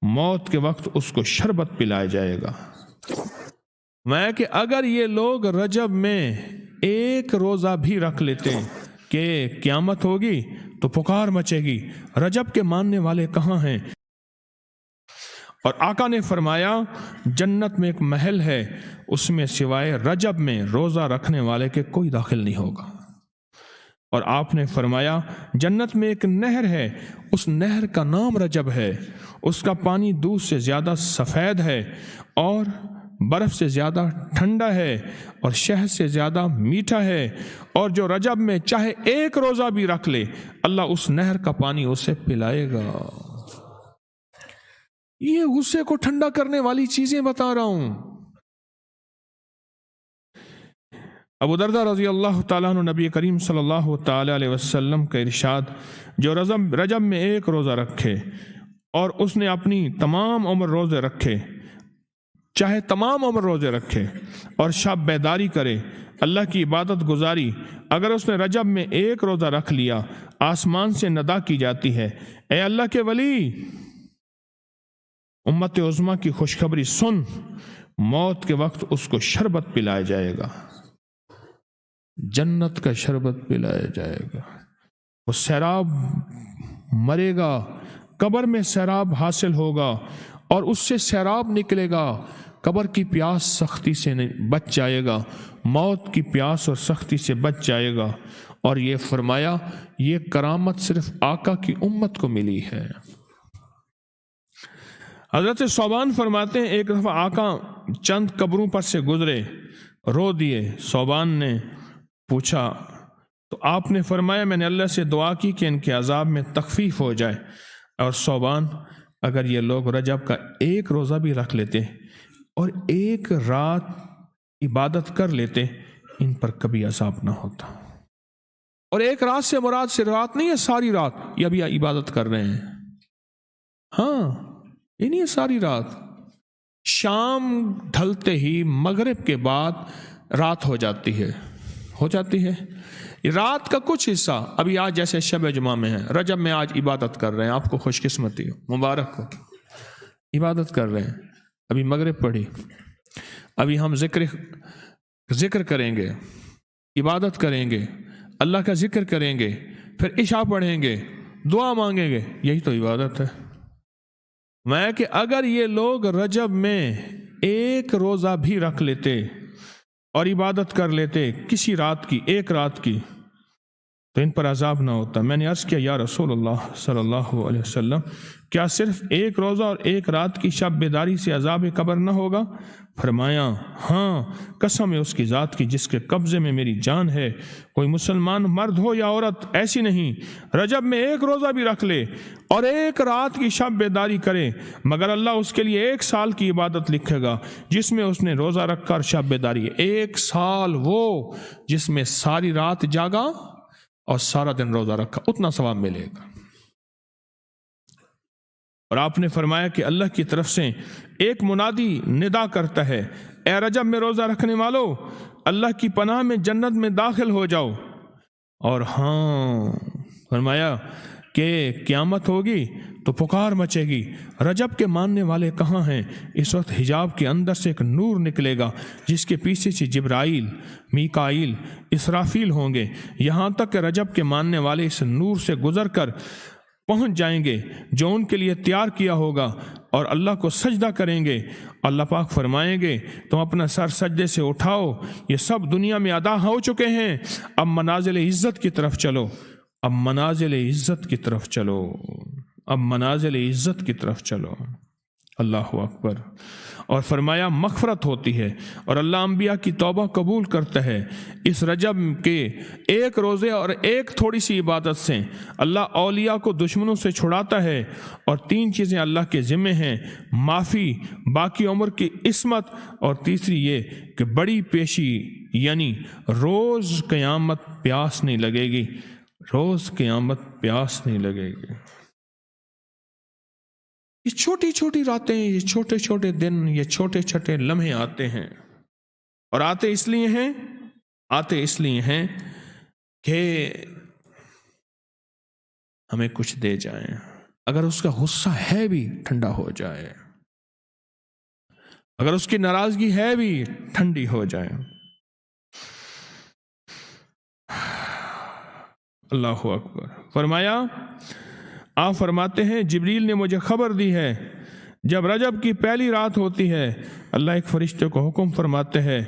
موت کے وقت اس کو شربت پلایا جائے گا۔ میں کہ اگر یہ لوگ رجب میں ایک روزہ بھی رکھ لیتے کہ قیامت ہوگی تو پکار مچے گی، رجب کے ماننے والے کہاں ہیں؟ اور آقا نے فرمایا جنت میں ایک محل ہے، اس میں سوائے رجب میں روزہ رکھنے والے کے کوئی داخل نہیں ہوگا۔ اور آپ نے فرمایا جنت میں ایک نہر ہے، اس نہر کا نام رجب ہے، اس کا پانی دودھ سے زیادہ سفید ہے اور برف سے زیادہ ٹھنڈا ہے اور شہد سے زیادہ میٹھا ہے، اور جو رجب میں چاہے ایک روزہ بھی رکھ لے اللہ اس نہر کا پانی اسے پلائے گا۔ یہ غصے کو ٹھنڈا کرنے والی چیزیں بتا رہا ہوں۔ ابو درداء رضی اللہ تعالیٰ عنہ نبی کریم صلی اللہ تعالیٰ علیہ وسلم کا ارشاد، جو رجب میں ایک روزہ رکھے اور اس نے اپنی تمام عمر روزے رکھے، چاہے تمام عمر روزے رکھے اور شب بیداری کرے، اللہ کی عبادت گزاری، اگر اس نے رجب میں ایک روزہ رکھ لیا آسمان سے ندا کی جاتی ہے، اے اللہ کے ولی، امت عظمیٰ کی خوشخبری سن، موت کے وقت اس کو شربت پلایا جائے گا، جنت کا شربت پلایا جائے گا، وہ سیراب مرے گا، قبر میں سیراب حاصل ہوگا اور اس سے سیراب نکلے گا، قبر کی پیاس سختی سے بچ جائے گا، موت کی پیاس اور سختی سے بچ جائے گا۔ اور یہ فرمایا یہ کرامت صرف آقا کی امت کو ملی ہے۔ حضرت صوبان فرماتے ہیں ایک دفعہ آقا چند قبروں پر سے گزرے، رو دیے۔ صوبان نے پوچھا تو آپ نے فرمایا میں نے اللہ سے دعا کی کہ ان کے عذاب میں تخفیف ہو جائے، اور صوبان اگر یہ لوگ رجب کا ایک روزہ بھی رکھ لیتے اور ایک رات عبادت کر لیتے ان پر کبھی عذاب نہ ہوتا۔ اور ایک رات سے مراد سے رات نہیں ہے، ساری رات یہ ابھی عبادت کر رہے ہیں، ہاں یہ نہیں ہے ساری رات، شام ڈھلتے ہی مغرب کے بعد رات ہو جاتی ہے رات کا کچھ حصہ، ابھی آج جیسے شب جمعہ میں ہے، رجب میں آج عبادت کر رہے ہیں، آپ کو خوش قسمتی ہو، مبارک ہو، عبادت کر رہے ہیں، ابھی مغرب پڑھی، ابھی ہم ذکر کریں گے، عبادت کریں گے، اللہ کا ذکر کریں گے، پھر عشاء پڑھیں گے، دعا مانگیں گے، یہی تو عبادت ہے۔ میں کہ اگر یہ لوگ رجب میں ایک روزہ بھی رکھ لیتے اور عبادت کر لیتے کسی رات کی، ایک رات کی، تو ان پر عذاب نہ ہوتا۔ میں نے عرض کیا یا رسول اللہ صلی اللہ علیہ وسلم، کیا صرف ایک روزہ اور ایک رات کی شب بیداری سے عذاب قبر نہ ہوگا؟ فرمایا ہاں، قسم ہے اس کی ذات کی جس کے قبضے میں میری جان ہے، کوئی مسلمان مرد ہو یا عورت ایسی نہیں رجب میں ایک روزہ بھی رکھ لے اور ایک رات کی شب بیداری کرے مگر اللہ اس کے لیے 1 سال کی عبادت لکھے گا جس میں اس نے روزہ رکھا اور شب بیداری۔ 1 سال وہ جس میں ساری رات جاگا اور سارا دن روزہ رکھا، اتنا ثواب ملے گا۔ اور آپ نے فرمایا کہ اللہ کی طرف سے ایک منادی ندا کرتا ہے، اے رجب میں روزہ رکھنے والو، اللہ کی پناہ میں جنت میں داخل ہو جاؤ۔ اور ہاں فرمایا کہ قیامت ہوگی تو پکار مچے گی، رجب کے ماننے والے کہاں ہیں؟ اس وقت حجاب کے اندر سے ایک نور نکلے گا جس کے پیچھے سے جبرائیل، میکائیل، اسرافیل ہوں گے، یہاں تک کہ رجب کے ماننے والے اس نور سے گزر کر پہنچ جائیں گے جو ان کے لیے تیار کیا ہوگا اور اللہ کو سجدہ کریں گے۔ اللہ پاک فرمائیں گے تم اپنا سر سجدے سے اٹھاؤ، یہ سب دنیا میں ادا ہو چکے ہیں، اب منازل عزت کی طرف چلو، اب منازل عزت کی طرف چلو، اب منازل عزت کی طرف چلو۔ اللہ اکبر۔ اور فرمایا مغفرت ہوتی ہے اور اللہ انبیاء کی توبہ قبول کرتا ہے۔ اس رجب کے ایک روزے اور ایک تھوڑی سی عبادت سے اللہ اولیاء کو دشمنوں سے چھڑاتا ہے، اور 3 چیزیں اللہ کے ذمہ ہیں، معافی، باقی عمر کی عصمت، اور تیسری یہ کہ بڑی پیشی، یعنی روز قیامت پیاس نہیں لگے گی، روز قیامت پیاس نہیں لگے گی۔ یہ چھوٹی چھوٹی راتیں، یہ چھوٹے چھوٹے دن، یہ چھوٹے چھوٹے لمحے آتے ہیں، اور آتے اس لیے ہیں کہ ہمیں کچھ دے جائیں۔ اگر اس کا غصہ ہے بھی ٹھنڈا ہو جائے، اگر اس کی ناراضگی ہے بھی ٹھنڈی ہو جائے۔ اللہ اکبر۔ فرمایا، آپ فرماتے ہیں جبریل نے مجھے خبر دی ہے جب رجب کی پہلی رات ہوتی ہے اللہ ایک فرشتے کو حکم فرماتے ہیں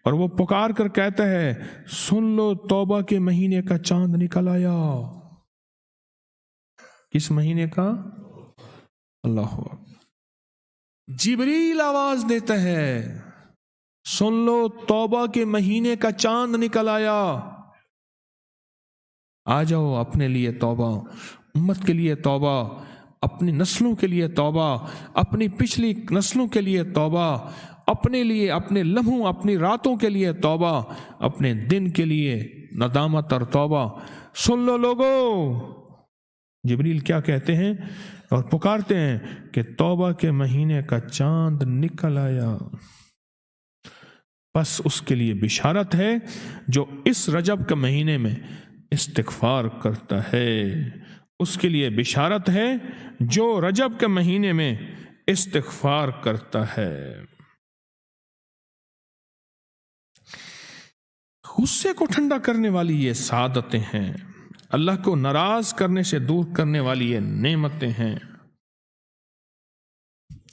اور وہ پکار کر کہتا ہے سن لو توبہ کے مہینے کا چاند نکل آیا۔ کس مہینے کا؟ اللہ اکبر۔ جبریل آواز دیتا ہے سن لو توبہ کے مہینے کا چاند نکل آیا، آ جاؤ اپنے لیے توبہ، امت کے لیے توبہ، اپنی نسلوں کے لیے توبہ، اپنی پچھلی نسلوں کے لیے توبہ، اپنے لیے، اپنے لمحوں، اپنی راتوں کے لیے توبہ، اپنے دن کے لیے ندامت اور توبہ۔ سن لو لوگو، جبریل کیا کہتے ہیں اور پکارتے ہیں کہ توبہ کے مہینے کا چاند نکل آیا۔ بس اس کے لیے بشارت ہے جو اس رجب کے مہینے میں استغفار کرتا ہے، اس کے لیے بشارت ہے جو رجب کے مہینے میں استغفار کرتا ہے۔ غصے کو ٹھنڈا کرنے والی یہ سعادتیں ہیں، اللہ کو ناراض کرنے سے دور کرنے والی یہ نعمتیں ہیں۔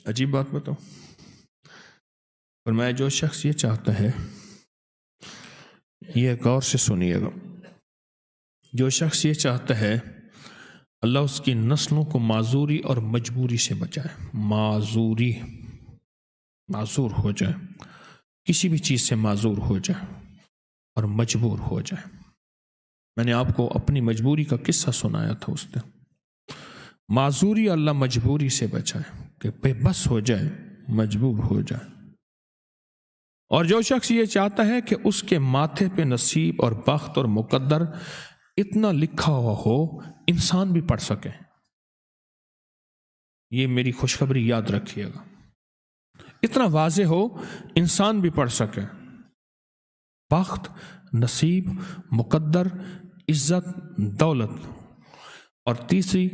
عجیب بات بتاؤ، فرمایا جو شخص یہ چاہتا ہے، یہ غور سے سنیے گا، جو شخص یہ چاہتا ہے اللہ اس کی نسلوں کو معذوری اور مجبوری سے بچائے، معذور ہو جائے، کسی بھی چیز سے معذور ہو جائے اور مجبور ہو جائے۔ میں نے آپ کو اپنی مجبوری کا قصہ سنایا تھا، اس دن معذوری اللہ مجبوری سے بچائے کہ بے بس ہو جائے، مجبور ہو جائے۔ اور جو شخص یہ چاہتا ہے کہ اس کے ماتھے پہ نصیب اور بخت اور مقدر اتنا لکھا ہوا ہو انسان بھی پڑھ سکے، یہ میری خوشخبری یاد رکھیے گا، اتنا واضح ہو انسان بھی پڑھ سکے، بخت، نصیب، مقدر، عزت، دولت۔ اور تیسری،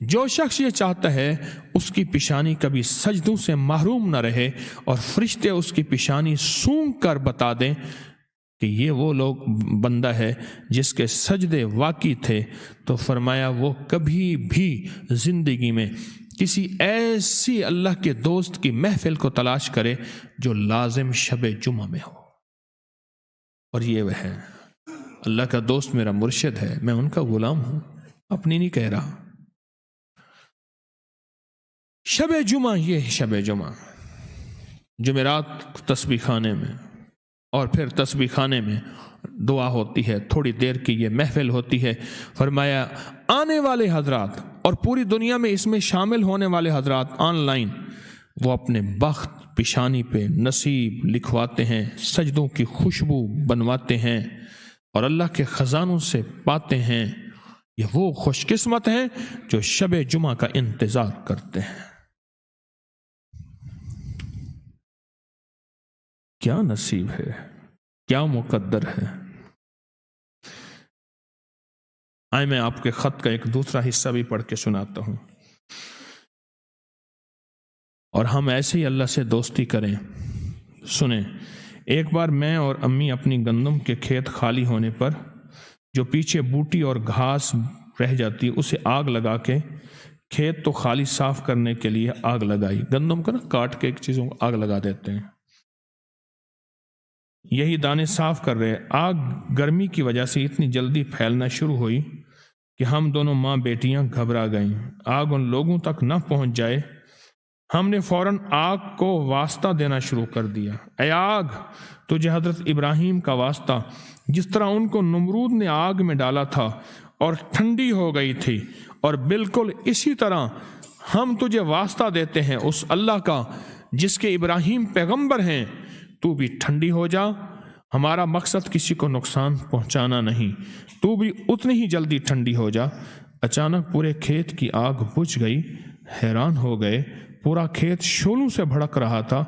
جو شخص یہ چاہتا ہے اس کی پیشانی کبھی سجدوں سے محروم نہ رہے اور فرشتے اس کی پیشانی سونگ کر بتا دیں کہ یہ وہ لوگ بندہ ہے جس کے سجدے واقعی تھے، تو فرمایا وہ کبھی بھی زندگی میں کسی ایسی اللہ کے دوست کی محفل کو تلاش کرے جو لازم شب جمعہ میں ہو۔ اور یہ وہ ہے، اللہ کا دوست میرا مرشد ہے، میں ان کا غلام ہوں، اپنی نہیں کہہ رہا۔ شب جمعہ، یہ شب جمعہ، جمعرات تسبیح خانے میں، اور پھر تسبیح خانے میں دعا ہوتی ہے، تھوڑی دیر کی یہ محفل ہوتی ہے۔ فرمایا آنے والے حضرات اور پوری دنیا میں اس میں شامل ہونے والے حضرات آن لائن، وہ اپنے بخت پیشانی پہ نصیب لکھواتے ہیں، سجدوں کی خوشبو بنواتے ہیں اور اللہ کے خزانوں سے پاتے ہیں۔ یہ وہ خوش قسمت ہیں جو شب جمعہ کا انتظار کرتے ہیں۔ کیا نصیب ہے، کیا مقدر ہے۔ آئے میں آپ کے خط کا ایک دوسرا حصہ بھی پڑھ کے سناتا ہوں، اور ہم ایسے ہی اللہ سے دوستی کریں۔ سنیں، ایک بار میں اور امی اپنی گندم کے کھیت خالی ہونے پر جو پیچھے بوٹی اور گھاس رہ جاتی اسے آگ لگا کے، کھیت تو خالی صاف کرنے کے لیے آگ لگائی، گندم کو نا کاٹ کے ایک چیزوں کو آگ لگا دیتے ہیں، یہی دانے صاف کر رہے۔ آگ گرمی کی وجہ سے اتنی جلدی پھیلنا شروع ہوئی کہ ہم دونوں ماں بیٹیاں گھبرا گئیں، آگ ان لوگوں تک نہ پہنچ جائے۔ ہم نے فوراً آگ کو واسطہ دینا شروع کر دیا، اے آگ تجھے حضرت ابراہیم کا واسطہ، جس طرح ان کو نمرود نے آگ میں ڈالا تھا اور ٹھنڈی ہو گئی تھی، اور بالکل اسی طرح ہم تجھے واسطہ دیتے ہیں اس اللہ کا جس کے ابراہیم پیغمبر ہیں، تو بھی ٹھنڈی ہو جا۔ ہمارا مقصد کسی کو نقصان پہنچانا نہیں، تو بھی اتنی ہی جلدی ٹھنڈی ہو جا۔ اچانک پورے کھیت کی آگ بجھ گئی، حیران ہو گئے، پورا کھیت شعلوں سے بھڑک رہا تھا۔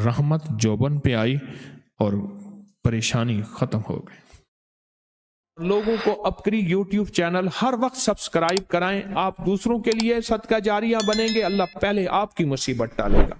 رحمت جوبن پہ آئی اور پریشانی ختم ہو گئی۔ لوگوں کو اپکری یوٹیوب چینل ہر وقت سبسکرائب کرائیں. آپ دوسروں کے لیے صدقہ جاریہ بنیں گے، اللہ پہلے آپ کی مصیبت ٹالے گا.